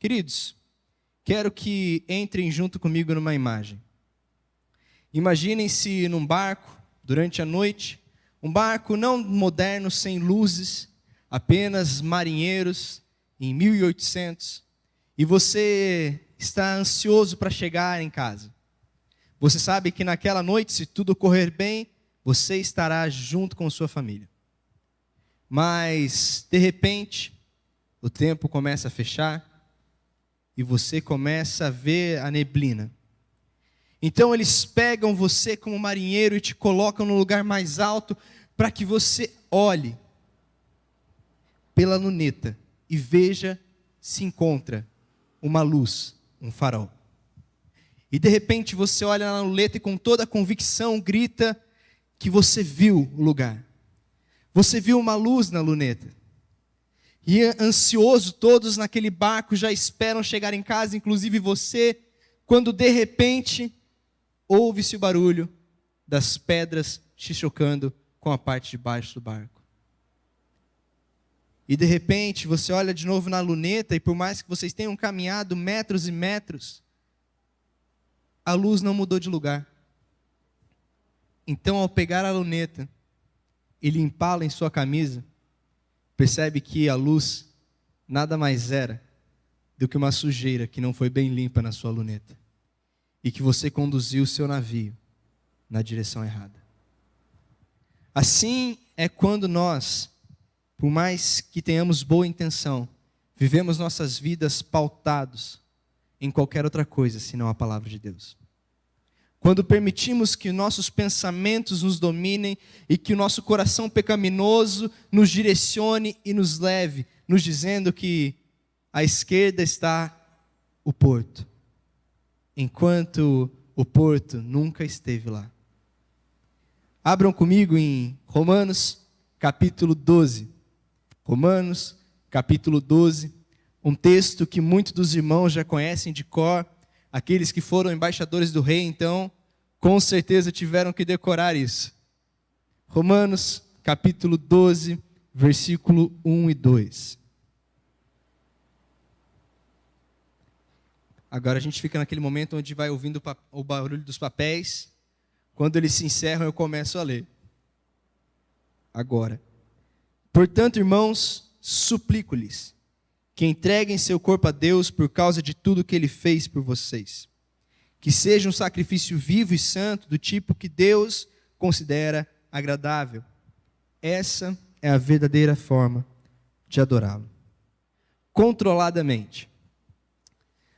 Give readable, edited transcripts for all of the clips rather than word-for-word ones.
Queridos, quero que entrem junto comigo numa imagem. Imaginem-se num barco, durante a noite, um barco não moderno, sem luzes, apenas marinheiros, em 1800, e você está ansioso para chegar em casa. Você sabe que naquela noite, se tudo correr bem, você estará junto com sua família. Mas, de repente, o tempo começa a fechar e você começa a ver a neblina. Então eles pegam você como marinheiro e te colocam no lugar mais alto para que você olhe pela luneta e veja se encontra uma luz, um farol. E de repente você olha na luneta e com toda a convicção grita que você viu o lugar. Você viu uma luz na luneta. E ansioso, todos naquele barco já esperam chegar em casa, inclusive você, quando de repente ouve-se o barulho das pedras se chocando com a parte de baixo do barco. E de repente você olha de novo na luneta e por mais que vocês tenham caminhado metros e metros, a luz não mudou de lugar. Então, ao pegar a luneta e limpá-la em sua camisa, percebe que a luz nada mais era do que uma sujeira que não foi bem limpa na sua luneta. E que você conduziu o seu navio na direção errada. Assim é quando nós, por mais que tenhamos boa intenção, vivemos nossas vidas pautados em qualquer outra coisa, senão a palavra de Deus. Quando permitimos que nossos pensamentos nos dominem e que o nosso coração pecaminoso nos direcione e nos leve, nos dizendo que à esquerda está o porto, enquanto o porto nunca esteve lá. Abram comigo em Romanos capítulo 12. Romanos capítulo 12, um texto que muitos dos irmãos já conhecem de cor. Aqueles que foram embaixadores do rei, então, com certeza tiveram que decorar isso. Romanos, capítulo 12, versículo 1 e 2. Agora a gente fica naquele momento onde vai ouvindo o barulho dos papéis. Quando eles se encerram, eu começo a ler. Agora. Portanto, irmãos, suplico-lhes que entreguem seu corpo a Deus por causa de tudo que Ele fez por vocês. Que seja um sacrifício vivo e santo, do tipo que Deus considera agradável. Essa é a verdadeira forma de adorá-lo. Controladamente.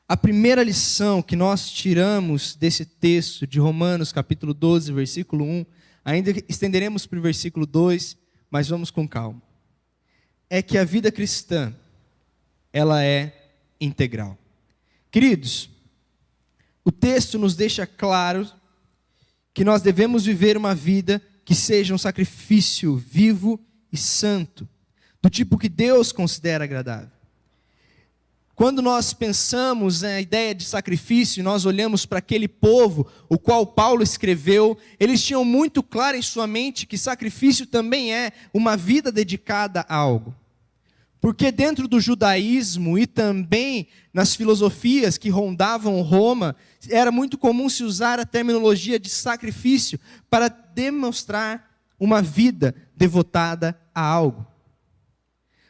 A primeira lição que nós tiramos desse texto de Romanos, capítulo 12, versículo 1, ainda estenderemos para o versículo 2, mas vamos com calma. É que a vida cristã, ela é integral. Queridos, o texto nos deixa claro que nós devemos viver uma vida que seja um sacrifício vivo e santo, do tipo que Deus considera agradável. Quando nós pensamos na ideia de sacrifício, nós olhamos para aquele povo, o qual Paulo escreveu, eles tinham muito claro em sua mente que sacrifício também é uma vida dedicada a algo. Porque dentro do judaísmo e também nas filosofias que rondavam Roma, era muito comum se usar a terminologia de sacrifício para demonstrar uma vida devotada a algo.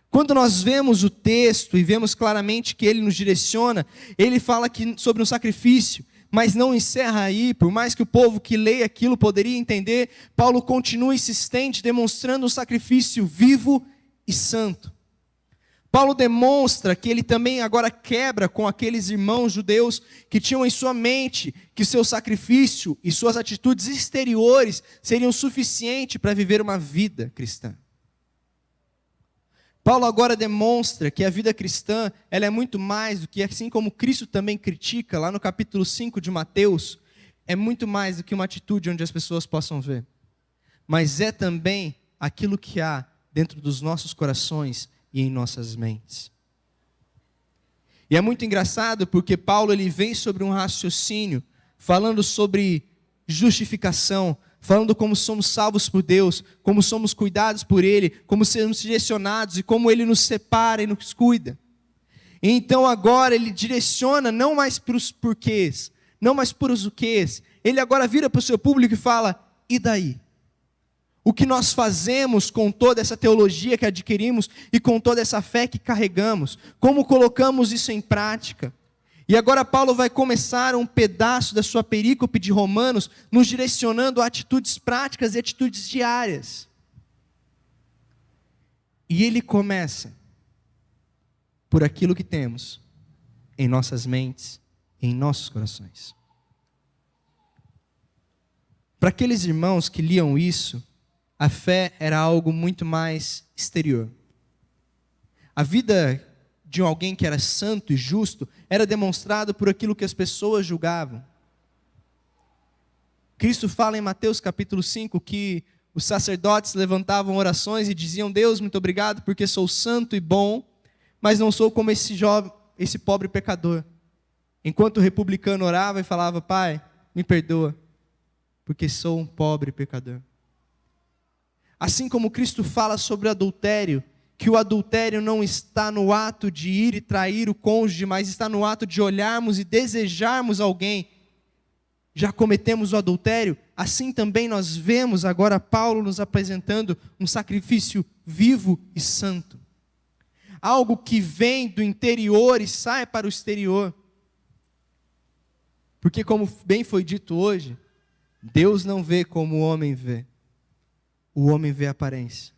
Quando nós vemos o texto e vemos claramente que ele nos direciona, ele fala sobre um sacrifício, mas não encerra aí, por mais que o povo que leia aquilo poderia entender, Paulo continua insistente, demonstrando um sacrifício vivo e santo. Paulo demonstra que ele também agora quebra com aqueles irmãos judeus que tinham em sua mente que seu sacrifício e suas atitudes exteriores seriam suficientes para viver uma vida cristã. Paulo agora demonstra que a vida cristã ela é muito mais do que, assim como Cristo também critica, lá no capítulo 5 de Mateus, é muito mais do que uma atitude onde as pessoas possam ver. Mas é também aquilo que há dentro dos nossos corações e em nossas mentes. E é muito engraçado porque Paulo ele vem sobre um raciocínio, falando sobre justificação, falando como somos salvos por Deus, como somos cuidados por Ele, como sermos direcionados e como Ele nos separa e nos cuida. E então agora ele direciona não mais para os porquês, não mais para os o quês. Ele agora vira para o seu público e fala: e daí? O que nós fazemos com toda essa teologia que adquirimos e com toda essa fé que carregamos? Como colocamos isso em prática? E agora Paulo vai começar um pedaço da sua perícope de Romanos, nos direcionando a atitudes práticas e atitudes diárias. E ele começa por aquilo que temos em nossas mentes, em nossos corações. Para aqueles irmãos que liam isso, a fé era algo muito mais exterior. A vida de alguém que era santo e justo era demonstrado por aquilo que as pessoas julgavam. Cristo fala em Mateus capítulo 5 que os sacerdotes levantavam orações e diziam: Deus, muito obrigado porque sou santo e bom, mas não sou como esse pobre pecador. Enquanto o republicano orava e falava: Pai, me perdoa, porque sou um pobre pecador. Assim como Cristo fala sobre o adultério, que o adultério não está no ato de ir e trair o cônjuge, mas está no ato de olharmos e desejarmos alguém, já cometemos o adultério. Assim também nós vemos agora Paulo nos apresentando um sacrifício vivo e santo. Algo que vem do interior e sai para o exterior. Porque como bem foi dito hoje, Deus não vê como o homem vê. O homem vê a aparência,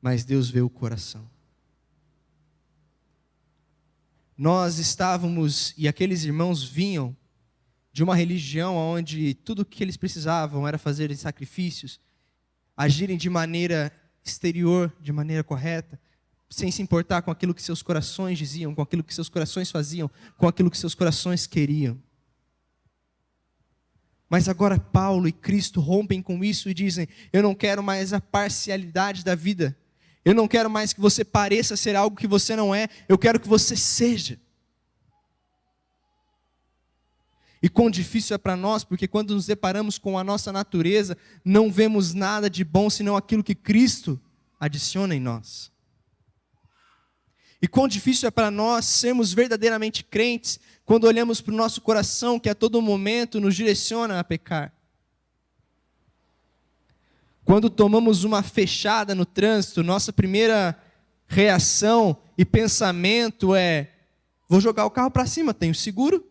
mas Deus vê o coração. Nós estávamos, e aqueles irmãos vinham de uma religião onde tudo o que eles precisavam era fazer sacrifícios, agirem de maneira exterior, de maneira correta, sem se importar com aquilo que seus corações diziam, com aquilo que seus corações faziam, com aquilo que seus corações queriam. Mas agora Paulo e Cristo rompem com isso e dizem: eu não quero mais a parcialidade da vida. Eu não quero mais que você pareça ser algo que você não é. Eu quero que você seja. E quão difícil é para nós, porque quando nos deparamos com a nossa natureza, não vemos nada de bom senão aquilo que Cristo adiciona em nós. E quão difícil é para nós sermos verdadeiramente crentes, quando olhamos para o nosso coração, que a todo momento nos direciona a pecar. Quando tomamos uma fechada no trânsito, nossa primeira reação e pensamento é: vou jogar o carro para cima, tenho seguro?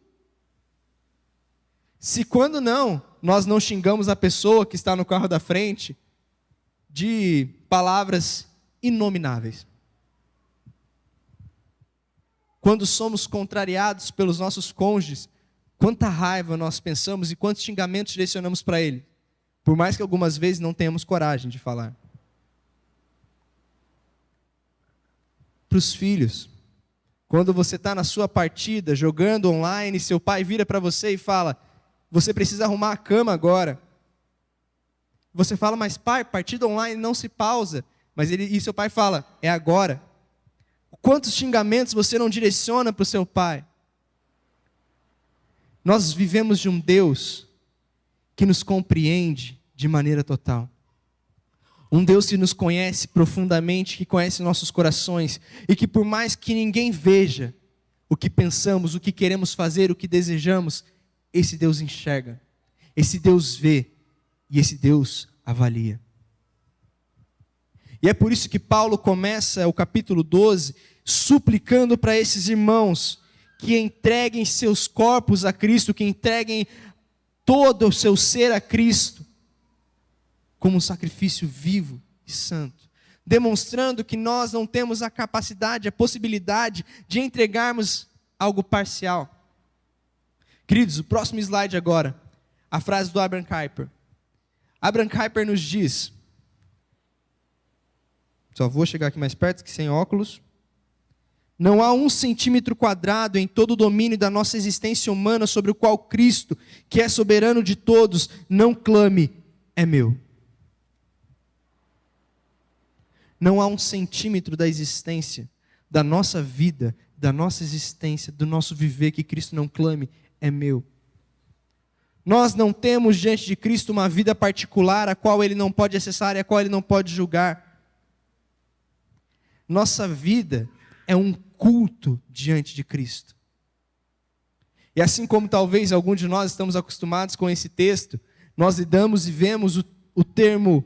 Se quando não, nós não xingamos a pessoa que está no carro da frente de palavras inomináveis. Quando somos contrariados pelos nossos cônjuges, quanta raiva nós pensamos e quantos xingamentos direcionamos para ele, por mais que algumas vezes não tenhamos coragem de falar. Para os filhos, quando você está na sua partida, jogando online, seu pai vira para você e fala: você precisa arrumar a cama agora. Você fala: mas pai, partida online não se pausa. E seu pai fala: é agora. Quantos xingamentos você não direciona para o seu pai? Nós vivemos de um Deus que nos compreende de maneira total. Um Deus que nos conhece profundamente, que conhece nossos corações, e que por mais que ninguém veja o que pensamos, o que queremos fazer, o que desejamos, esse Deus enxerga, esse Deus vê, e esse Deus avalia. E é por isso que Paulo começa o capítulo 12 suplicando para esses irmãos que entreguem seus corpos a Cristo, que entreguem todo o seu ser a Cristo, como um sacrifício vivo e santo, demonstrando que nós não temos a capacidade, a possibilidade de entregarmos algo parcial. Queridos, o próximo slide agora, a frase do Abraham Kuyper. Abraham Kuyper nos diz, só vou chegar aqui mais perto, que sem óculos: não há 1 centímetro quadrado em todo o domínio da nossa existência humana sobre o qual Cristo, que é soberano de todos, não clame: é meu. Não há 1 centímetro da existência, da nossa vida, da nossa existência, do nosso viver, que Cristo não clame: é meu. Nós não temos diante de Cristo uma vida particular, a qual Ele não pode acessar e a qual Ele não pode julgar. Nossa vida é um culto diante de Cristo. E assim como talvez algum de nós estamos acostumados com esse texto, nós lidamos e vemos o termo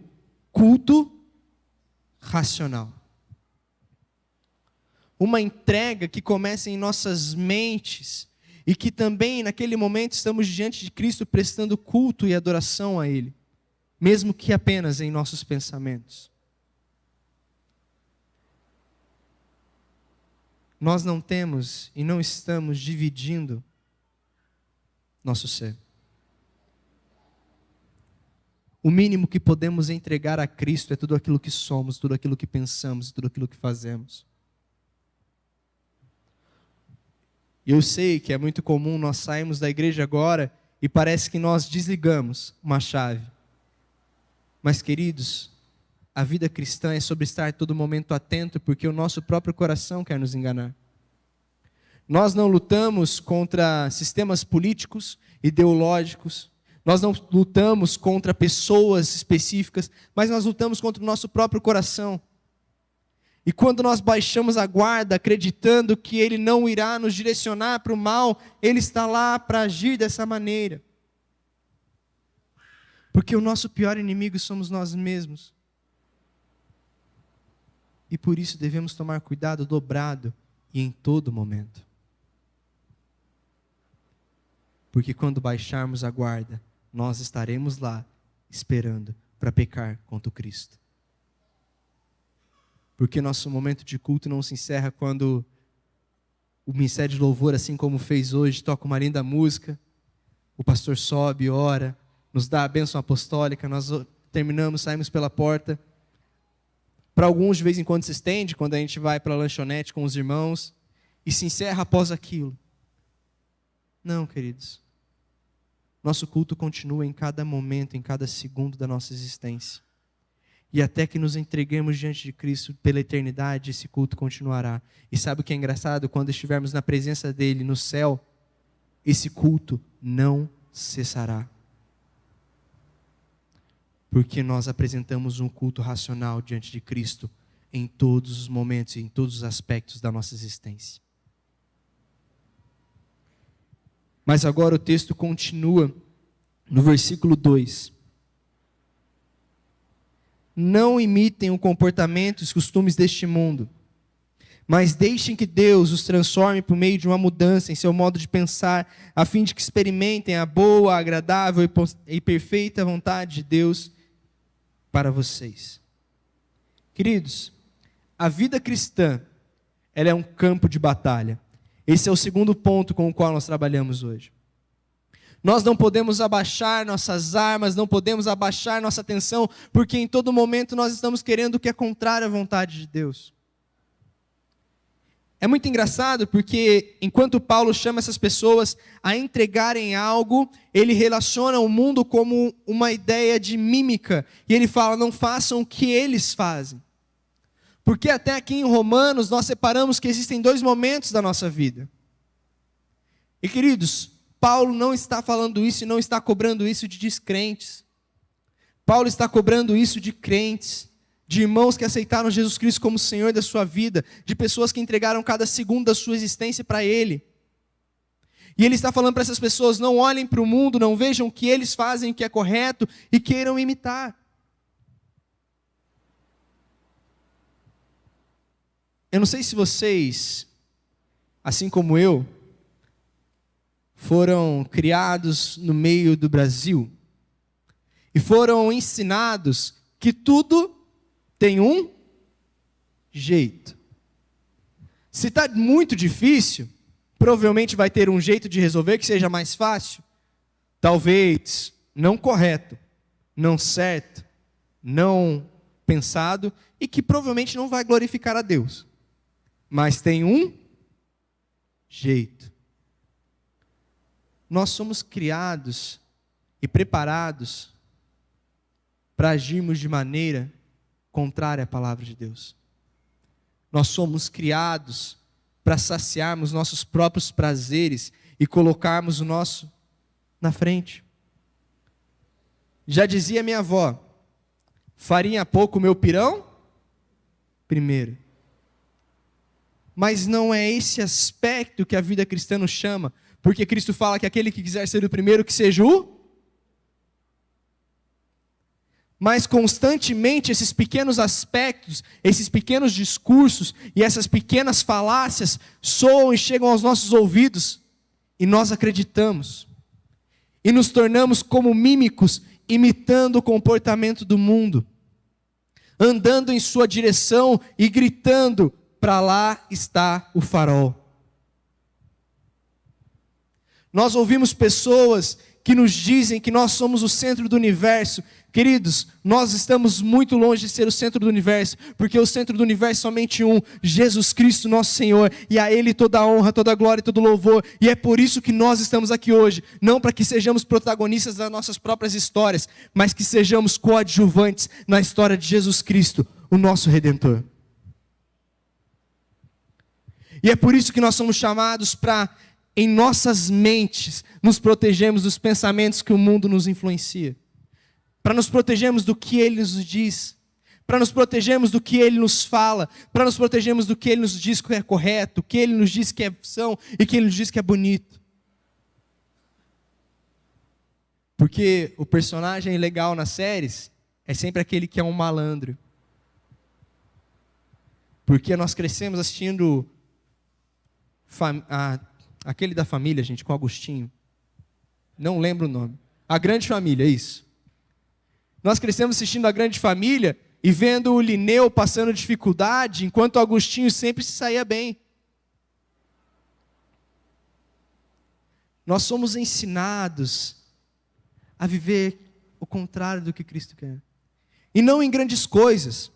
culto racional. Uma entrega que começa em nossas mentes e que também naquele momento estamos diante de Cristo prestando culto e adoração a Ele, mesmo que apenas em nossos pensamentos. Nós não temos e não estamos dividindo nosso ser. O mínimo que podemos entregar a Cristo é tudo aquilo que somos, tudo aquilo que pensamos, tudo aquilo que fazemos. Eu sei que é muito comum nós sairmos da igreja agora e parece que nós desligamos uma chave. Mas, queridos, a vida cristã é sobre estar todo momento atento, porque o nosso próprio coração quer nos enganar. Nós não lutamos contra sistemas políticos, ideológicos, nós não lutamos contra pessoas específicas, mas nós lutamos contra o nosso próprio coração. E quando nós baixamos a guarda, acreditando que Ele não irá nos direcionar para o mal, Ele está lá para agir dessa maneira. Porque o nosso pior inimigo somos nós mesmos. E por isso devemos tomar cuidado dobrado e em todo momento. Porque quando baixarmos a guarda, nós estaremos lá esperando para pecar contra o Cristo. Porque nosso momento de culto não se encerra quando o ministério de louvor, assim como fez hoje, toca uma linda música, o pastor sobe, ora, nos dá a bênção apostólica, nós terminamos, saímos pela porta. Para alguns, de vez em quando, se estende, quando a gente vai para a lanchonete com os irmãos, e se encerra após aquilo. Não, queridos. Nosso culto continua em cada momento, em cada segundo da nossa existência. E até que nos entreguemos diante de Cristo pela eternidade, esse culto continuará. E sabe o que é engraçado? Quando estivermos na presença dEle no céu, esse culto não cessará. Porque nós apresentamos um culto racional diante de Cristo em todos os momentos e em todos os aspectos da nossa existência. Mas agora o texto continua no versículo 2. Não imitem o comportamento e os costumes deste mundo, mas deixem que Deus os transforme por meio de uma mudança em seu modo de pensar, a fim de que experimentem a boa, agradável e perfeita vontade de Deus para vocês. Queridos, a vida cristã, ela é um campo de batalha. Esse é o segundo ponto com o qual nós trabalhamos hoje. Nós não podemos abaixar nossas armas, não podemos abaixar nossa atenção, porque em todo momento nós estamos querendo o que é contrário à vontade de Deus. É muito engraçado porque enquanto Paulo chama essas pessoas a entregarem algo, ele relaciona o mundo como uma ideia de mímica. E ele fala, não façam o que eles fazem. Porque até aqui em Romanos nós separamos que existem dois momentos da nossa vida. E queridos, Paulo não está falando isso e não está cobrando isso de descrentes. Paulo está cobrando isso de crentes, de irmãos que aceitaram Jesus Cristo como Senhor da sua vida, de pessoas que entregaram cada segundo da sua existência para Ele. E Ele está falando para essas pessoas, não olhem para o mundo, não vejam o que eles fazem, o que é correto, e queiram imitar. Eu não sei se vocês, assim como eu, foram criados no meio do Brasil e foram ensinados que tudo tem um jeito. Se está muito difícil, provavelmente vai ter um jeito de resolver que seja mais fácil. Talvez não correto, não certo, não pensado e que provavelmente não vai glorificar a Deus. Mas tem um jeito. Nós somos criados e preparados para agirmos de maneira contrária à palavra de Deus. Nós somos criados para saciarmos nossos próprios prazeres e colocarmos o nosso na frente. Já dizia minha avó, farinha pouco, meu pirão primeiro. mas não é esse aspecto que a vida cristã nos chama, porque Cristo fala que aquele que quiser ser o primeiro, que seja o... Mas constantemente esses pequenos aspectos, esses pequenos discursos e essas pequenas falácias soam e chegam aos nossos ouvidos e nós acreditamos. E nos tornamos como mímicos, imitando o comportamento do mundo, andando em sua direção e gritando: para lá está o farol. Nós ouvimos pessoas que nos dizem que nós somos o centro do universo. Queridos, nós estamos muito longe de ser o centro do universo, porque o centro do universo é somente um, Jesus Cristo, nosso Senhor, e a Ele toda a honra, toda a glória e todo o louvor, e é por isso que nós estamos aqui hoje, não para que sejamos protagonistas das nossas próprias histórias, mas que sejamos coadjuvantes na história de Jesus Cristo, o nosso Redentor. E é por isso que nós somos chamados para, em nossas mentes, nos protegermos dos pensamentos que o mundo nos influencia, para nos protegermos do que Ele nos diz, para nos protegermos do que Ele nos fala, para nos protegermos do que Ele nos diz que é correto, o que Ele nos diz que é são e que Ele nos diz que é bonito. Porque o personagem legal nas séries é sempre aquele que é um malandro. Porque nós crescemos assistindo aquele da família, gente, com Agostinho. Não lembro o nome. A Grande Família, isso. Nós crescemos assistindo A Grande Família e vendo o Linneu passando dificuldade, enquanto o Agostinho sempre se saía bem. Nós somos ensinados a viver o contrário do que Cristo quer. E não em grandes coisas.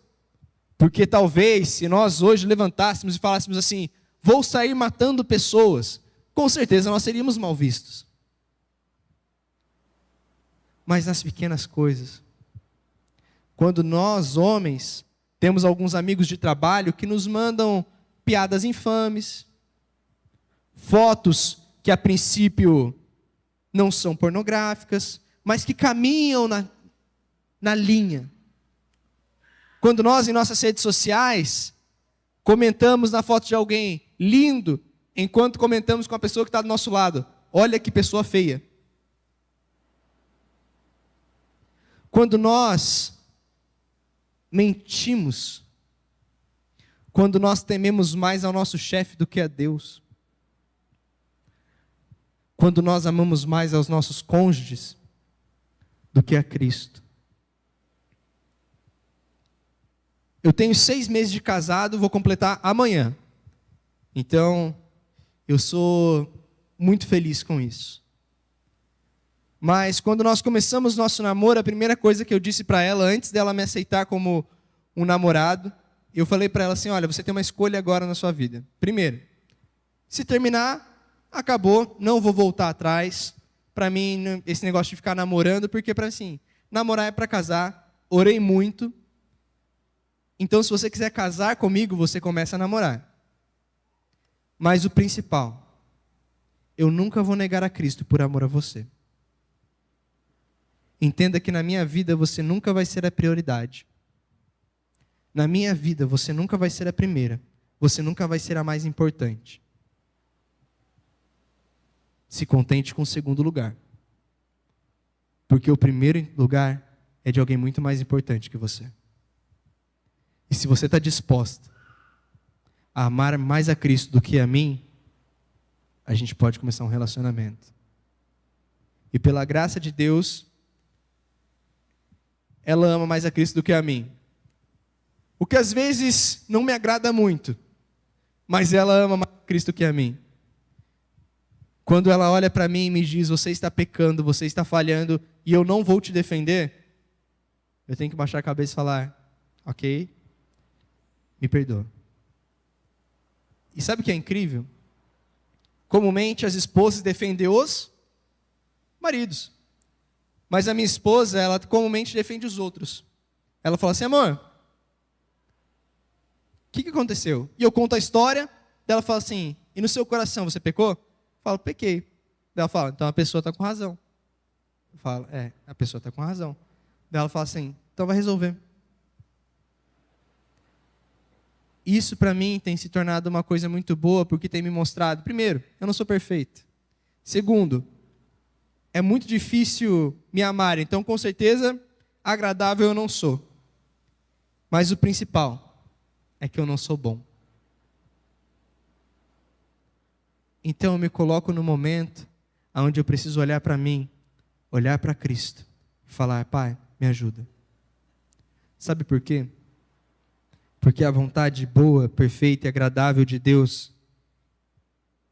Porque talvez, se nós hoje levantássemos e falássemos assim: vou sair matando pessoas, com certeza nós seríamos mal vistos. Mas nas pequenas coisas. Quando nós, homens, temos alguns amigos de trabalho que nos mandam piadas infames, fotos que a princípio não são pornográficas, mas que caminham na linha. Quando nós, em nossas redes sociais, comentamos na foto de alguém lindo, enquanto comentamos com a pessoa que está do nosso lado: olha que pessoa feia. Quando nós mentimos, quando nós tememos mais ao nosso chefe do que a Deus, quando nós amamos mais aos nossos cônjuges do que a Cristo. Eu tenho 6 meses de casado, vou completar amanhã. Então, eu sou muito feliz com isso. Mas quando nós começamos nosso namoro, a primeira coisa que eu disse para ela, antes dela me aceitar como um namorado, eu falei para ela assim: olha, você tem uma escolha agora na sua vida. Primeiro, se terminar, acabou, não vou voltar atrás. Para mim, esse negócio de ficar namorando, porque para assim, namorar é para casar, orei muito. Então, se você quiser casar comigo, você começa a namorar. Mas o principal, eu nunca vou negar a Cristo por amor a você. Entenda que na minha vida você nunca vai ser a prioridade. Na minha vida você nunca vai ser a primeira. Você nunca vai ser a mais importante. Se contente com o segundo lugar. Porque o primeiro lugar é de alguém muito mais importante que você. E se você está disposta a amar mais a Cristo do que a mim, a gente pode começar um relacionamento. E pela graça de Deus, ela ama mais a Cristo do que a mim. O que às vezes não me agrada muito, mas ela ama mais a Cristo do que a mim. Quando ela olha para mim e me diz: você está pecando, você está falhando, e eu não vou te defender, eu tenho que baixar a cabeça e falar: ok, me perdoa. E sabe o que é incrível? Comumente as esposas defendem os maridos. Mas a minha esposa, ela comumente defende os outros. Ela fala assim: amor, o que aconteceu? E eu conto a história, ela fala assim: e no seu coração você pecou? Eu falo: pequei. Ela fala: então a pessoa está com razão. Eu falo: a pessoa está com razão. Ela fala assim: então vai resolver. isso para mim tem se tornado uma coisa muito boa, porque tem me mostrado, primeiro, eu não sou perfeito. Segundo, é muito difícil me amar, então com certeza agradável eu não sou. Mas o principal é que eu não sou bom. Então eu me coloco no momento onde eu preciso olhar para mim, olhar para Cristo e falar: Pai, me ajuda. Sabe por quê? Porque a vontade boa, perfeita e agradável de Deus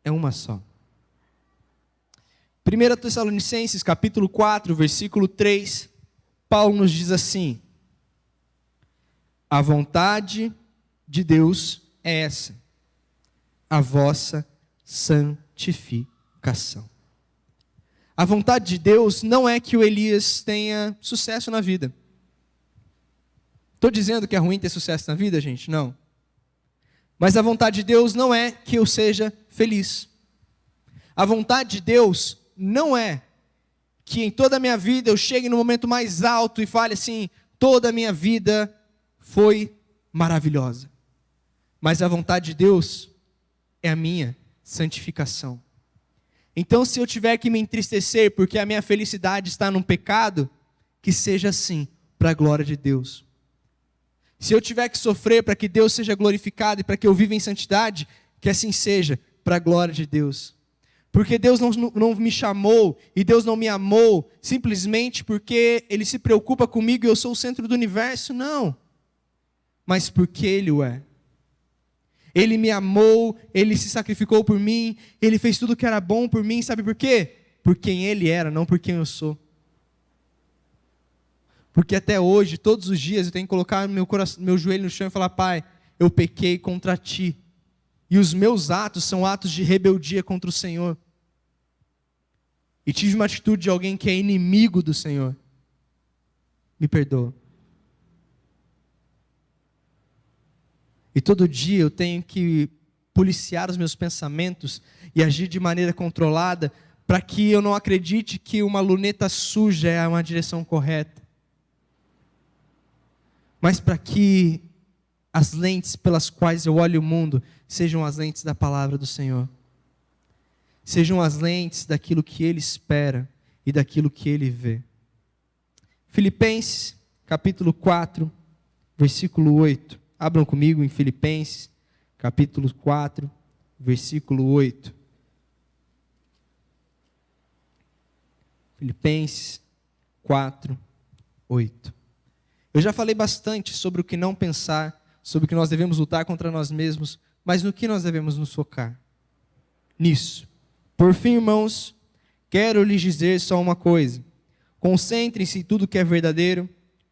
é uma só. 1 Tessalonicenses capítulo 4, versículo 3, Paulo nos diz assim: a vontade de Deus é essa, a vossa santificação. A vontade de Deus não é que o Elias tenha sucesso na vida. Estou dizendo que é ruim ter sucesso na vida, gente? Não. Mas a vontade de Deus não é que eu seja feliz. A vontade de Deus não é que em toda a minha vida eu chegue no momento mais alto e fale assim: toda a minha vida foi maravilhosa. Mas a vontade de Deus é a minha santificação. Então, se eu tiver que me entristecer porque a minha felicidade está num pecado, que seja assim, para a glória de Deus. Se eu tiver que sofrer para que Deus seja glorificado e para que eu viva em santidade, que assim seja, para a glória de Deus. Porque Deus não me chamou e Deus não me amou simplesmente porque Ele se preocupa comigo e eu sou o centro do universo, não. Mas porque Ele o é. Ele me amou, Ele se sacrificou por mim, Ele fez tudo que era bom por mim, sabe por quê? Por quem Ele era, não por quem eu sou. Porque até hoje, todos os dias, eu tenho que colocar meu joelho no chão e falar: Pai, eu pequei contra Ti. E os meus atos são atos de rebeldia contra o Senhor. E tive uma atitude de alguém que é inimigo do Senhor. Me perdoa. E todo dia eu tenho que policiar os meus pensamentos e agir de maneira controlada para que eu não acredite que uma luneta suja é uma direção correta. Mas para que as lentes pelas quais eu olho o mundo sejam as lentes da palavra do Senhor. Sejam as lentes daquilo que Ele espera e daquilo que Ele vê. Filipenses, capítulo 4, versículo 8. Abram comigo em Filipenses, capítulo 4, versículo 8. Filipenses 4, 8. Eu já falei bastante sobre o que não pensar, sobre o que nós devemos lutar contra nós mesmos, mas no que nós devemos nos focar? Nisso. Por fim, irmãos, quero lhes dizer só uma coisa: concentrem-se em tudo que é verdadeiro,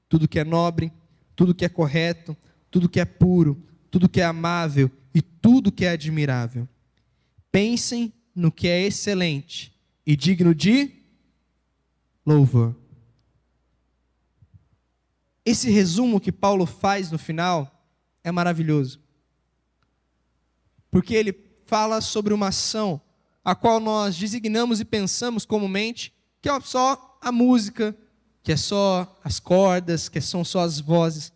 tudo que é nobre, tudo que é correto, tudo que é puro, tudo que é amável e tudo que é admirável. Pensem no que é excelente e digno de louvor. Esse resumo que Paulo faz no final é maravilhoso. Porque ele fala sobre uma ação a qual nós designamos e pensamos comumente que é só a música, que é só as cordas, que são só as vozes.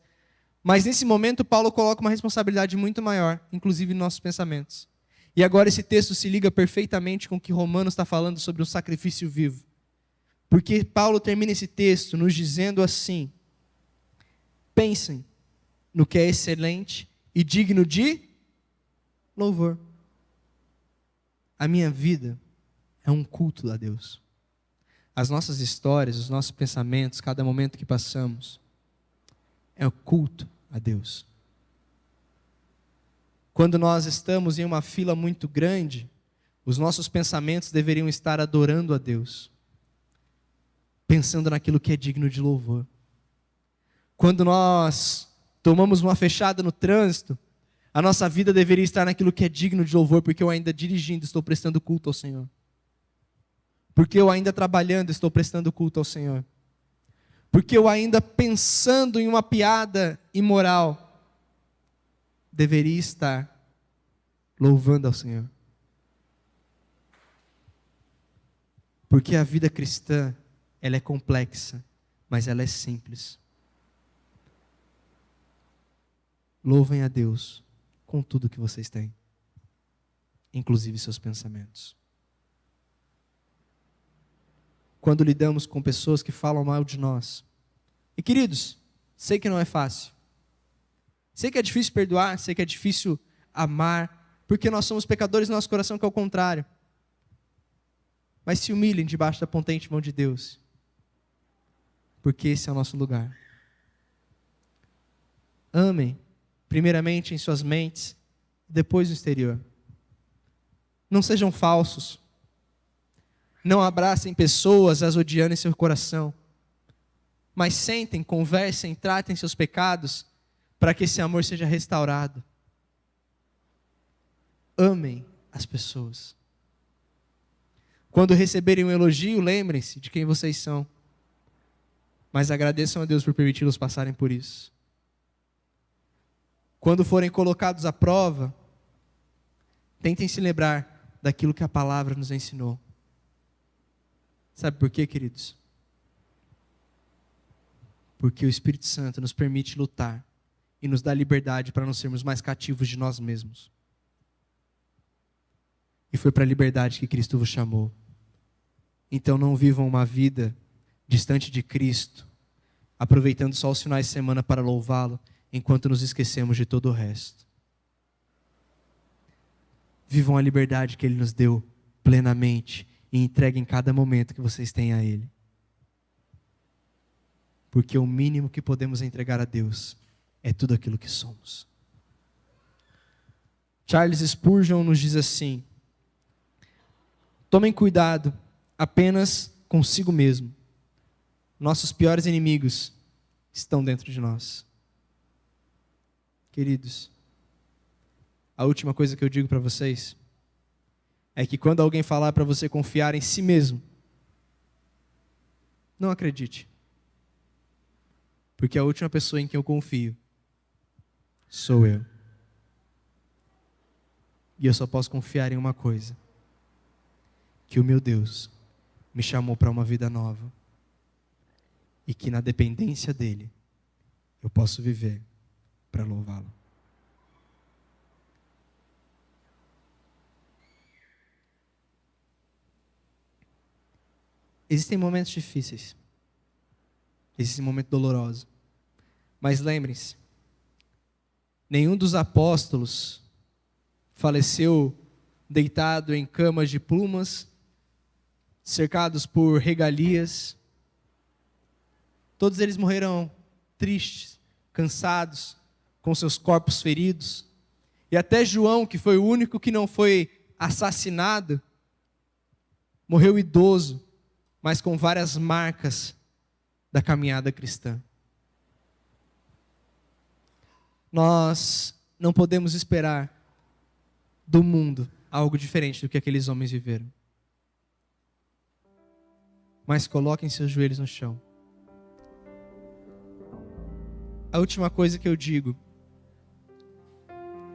Mas nesse momento Paulo coloca uma responsabilidade muito maior, inclusive em nossos pensamentos. E agora esse texto se liga perfeitamente com o que Romanos está falando sobre o sacrifício vivo. Porque Paulo termina esse texto nos dizendo assim: pensem no que é excelente e digno de louvor. A minha vida é um culto a Deus. As nossas histórias, os nossos pensamentos, cada momento que passamos, é o culto a Deus. Quando nós estamos em uma fila muito grande, os nossos pensamentos deveriam estar adorando a Deus, pensando naquilo que é digno de louvor. Quando nós tomamos uma fechada no trânsito, a nossa vida deveria estar naquilo que é digno de louvor, porque eu ainda dirigindo estou prestando culto ao Senhor. Porque eu ainda trabalhando estou prestando culto ao Senhor. Porque eu ainda pensando em uma piada imoral, deveria estar louvando ao Senhor. Porque a vida cristã, ela é complexa, mas ela é simples. Louvem a Deus com tudo que vocês têm, inclusive seus pensamentos. Quando lidamos com pessoas que falam mal de nós. E queridos, sei que não é fácil. Sei que é difícil perdoar, sei que é difícil amar, porque nós somos pecadores no nosso coração, que é o contrário. Mas se humilhem debaixo da potente mão de Deus, porque esse é o nosso lugar. Amem, primeiramente em suas mentes, depois no exterior. Não sejam falsos. Não abracem pessoas as odiando em seu coração. Mas sentem, conversem, tratem seus pecados, para que esse amor seja restaurado. Amem as pessoas. Quando receberem um elogio, lembrem-se de quem vocês são. Mas agradeçam a Deus por permiti-los passarem por isso. Quando forem colocados à prova, tentem se lembrar daquilo que a palavra nos ensinou. Sabe por quê, queridos? Porque o Espírito Santo nos permite lutar e nos dá liberdade para não sermos mais cativos de nós mesmos. E foi para a liberdade que Cristo vos chamou. Então não vivam uma vida distante de Cristo, aproveitando só os finais de semana para louvá-lo, enquanto nos esquecemos de todo o resto. Vivam a liberdade que Ele nos deu plenamente e entreguem cada momento que vocês têm a Ele. Porque o mínimo que podemos entregar a Deus é tudo aquilo que somos. Charles Spurgeon nos diz assim: tomem cuidado apenas consigo mesmo. Nossos piores inimigos estão dentro de nós. Queridos, a última coisa que eu digo para vocês é que quando alguém falar para você confiar em si mesmo, não acredite. Porque a última pessoa em quem eu confio sou eu. E eu só posso confiar em uma coisa: que o meu Deus me chamou para uma vida nova. E que na dependência dEle, eu posso viver para louvá-lo. Existem momentos difíceis. Existem momentos dolorosos. Mas lembrem-se, nenhum dos apóstolos faleceu deitado em camas de plumas, cercados por regalias. Todos eles morreram tristes, cansados, com seus corpos feridos. E até João, que foi o único que não foi assassinado, morreu idoso, mas com várias marcas da caminhada cristã. Nós não podemos esperar do mundo algo diferente do que aqueles homens viveram. Mas coloquem seus joelhos no chão. A última coisa que eu digo: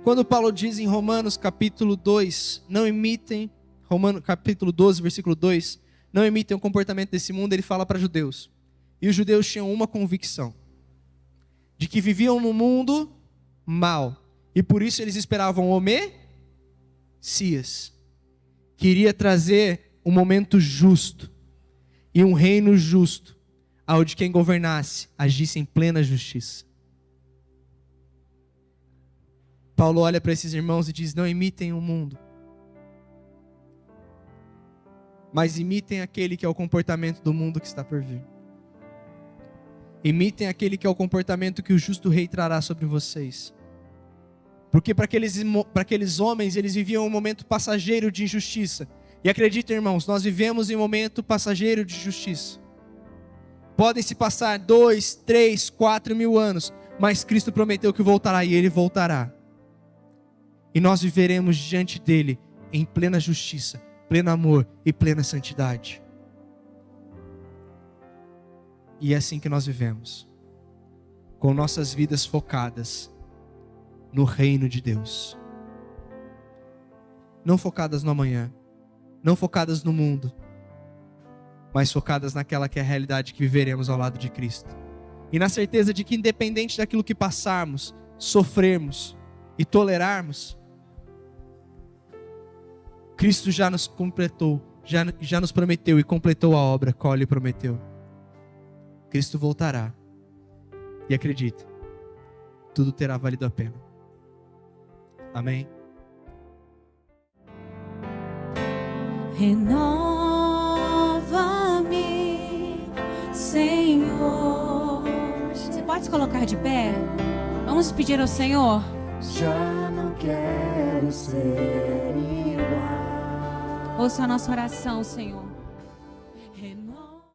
quando Paulo diz em Romanos capítulo 2, não imitem, Romanos capítulo 12, versículo 2, não imitem o comportamento desse mundo, ele fala para judeus. E os judeus tinham uma convicção: de que viviam no mundo mal. E por isso eles esperavam o Messias, que iria trazer um momento justo e um reino justo, onde quem governasse agisse em plena justiça. Paulo olha para esses irmãos e diz: não imitem o mundo, mas imitem aquele que é o comportamento do mundo que está por vir. Imitem aquele que é o comportamento que o justo rei trará sobre vocês. Porque para aqueles homens, eles viviam um momento passageiro de injustiça. E acreditem, irmãos, nós vivemos em um momento passageiro de justiça. Podem se passar 2, 3, 4 mil anos, mas Cristo prometeu que voltará e Ele voltará. E nós viveremos diante dEle em plena justiça, pleno amor e plena santidade. E é assim que nós vivemos, com nossas vidas focadas no reino de Deus. Não focadas no amanhã, não focadas no mundo, mas focadas naquela que é a realidade que viveremos ao lado de Cristo. E na certeza de que independente daquilo que passarmos, sofrermos, e tolerarmos, Cristo já nos completou, já nos prometeu e completou a obra qual Ele prometeu. Cristo voltará. E acredite, tudo terá valido a pena. Amém? Renova-me, Senhor. Você pode se colocar de pé? Vamos pedir ao Senhor. Já não quero ser igual. Ouça a nossa oração, Senhor.